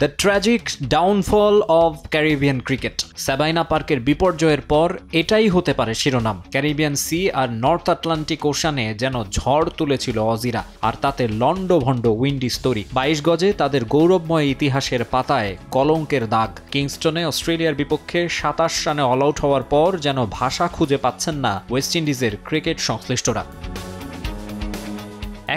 The tragic downfall of Caribbean cricket. Sabina পার্কের বিপর্যয়ের পর এটাই হতে পারে শিরোনাম। ক্যারিবিয়ান সি আর নর্থ আটলান্টিক ওশানে যেন ঝড় তুলেছিল অজিরা, আর তাতে লন্ডভন্ড উইন্ডিজ তরি। 22 গজে তাদের গৌরবময় ইতিহাসের পাতায় কলঙ্কের দাগ। কিংস্টনে অস্ট্রেলিয়ার বিপক্ষে 27 রানে অল আউট হওয়ার পর যেন ভাষা খুঁজে পাচ্ছেন না ওয়েস্ট ইন্ডিজের ক্রিকেট সংশ্লিষ্টরা।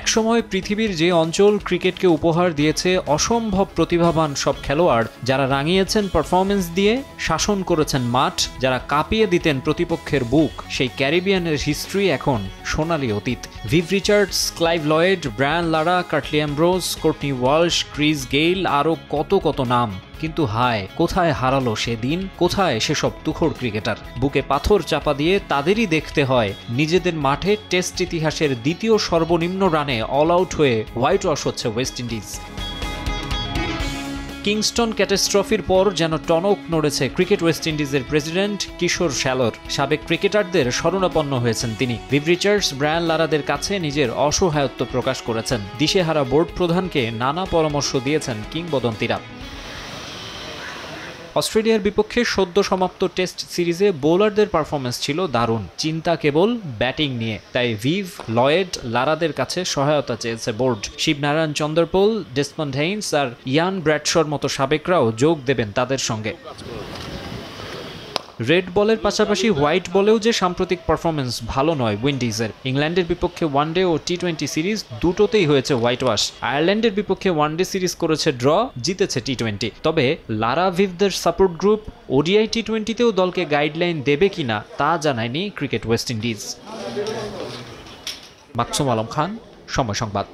একসময় পৃথিবীর যে অঞ্চল ক্রিকেটকে উপহার দিয়েছে অসম্ভব প্রতিভাবান সব খেলোয়াড়, যারা রাঙিয়েছেন পারফরমেন্স দিয়ে, শাসন করেছেন মাঠ, যারা কাঁপিয়ে দিতেন প্রতিপক্ষের বুক, সেই ক্যারিবিয়ানের হিস্ট্রি এখন সোনালি অতীত। Viv Richards, Clive Lloyd, Brian Lara, Curtly Ambrose, Courtney Walsh, Chris Gayle, আরও কত কত নাম। কিন্তু হায়, কোথায় হারালো সেদিন, কোথায় সেসব তুখোড় ক্রিকেটার? বুকে পাথর চাপা দিয়ে তাদেরই দেখতে হয় নিজেদের মাঠে টেস্ট ইতিহাসের দ্বিতীয় সর্বনিম্ন রানে অল আউট হয়ে হোয়াইট ওয়াশ হচ্ছে ওয়েস্ট ইন্ডিজ। কিংস্টন ক্যাটাস্ট্রফির পর যেন টনক নড়েছে ক্রিকেট ওয়েস্ট ইন্ডিজের প্রেসিডেন্ট কিশোর শ্যালর। সাবেক ক্রিকেটারদের শরণাপন্ন হয়েছেন তিনি। ভিভ রিচার্ডস, ব্রায়ান লারাদের কাছে নিজের অসহায়ত্ব প্রকাশ করেছেন। দিশেহারা বোর্ড প্রধানকে নানা পরামর্শ দিয়েছেন কিংবদন্তিরা। অস্ট্রেলিয়ার বিপক্ষে সদ্য সমাপ্ত টেস্ট সিরিজে বোলারদের পারফরমেন্স ছিল দারুণ। চিন্তা কেবল ব্যাটিং নিয়ে, তাই ভিভ, লয়েড, লারাদের কাছে সহায়তা চেয়েছে বোর্ড। শিবনারায়ণ চন্দ্রপোল, ডেসমন্ড হেইন্স আর ইয়ান ব্র্যাডশর মতো সাবেকরাও যোগ দেবেন তাদের সঙ্গে। রেড বলের পাশাপাশি হোয়াইট বলেও যে সাম্প্রতিক পারফরমেন্স ভালো নয় উইন্ডিজের। ইংল্যান্ডের বিপক্ষে ওয়ানডে ও টি-20 সিরিজ দুটোতেই হয়েছে হোয়াইট ওয়াশ। আয়ারল্যান্ডের বিপক্ষে ওয়ানডে সিরিজ করেছে ড্র, জিতেছে টি-20। তবে লারা ভিভদের সাপোর্ট গ্রুপ ওডিআই টি-20তেও দলকে গাইডলাইন দেবে কিনা তা জানায়নি cricket West Indies. Maksum Alam Khan, সময় সংবাদ।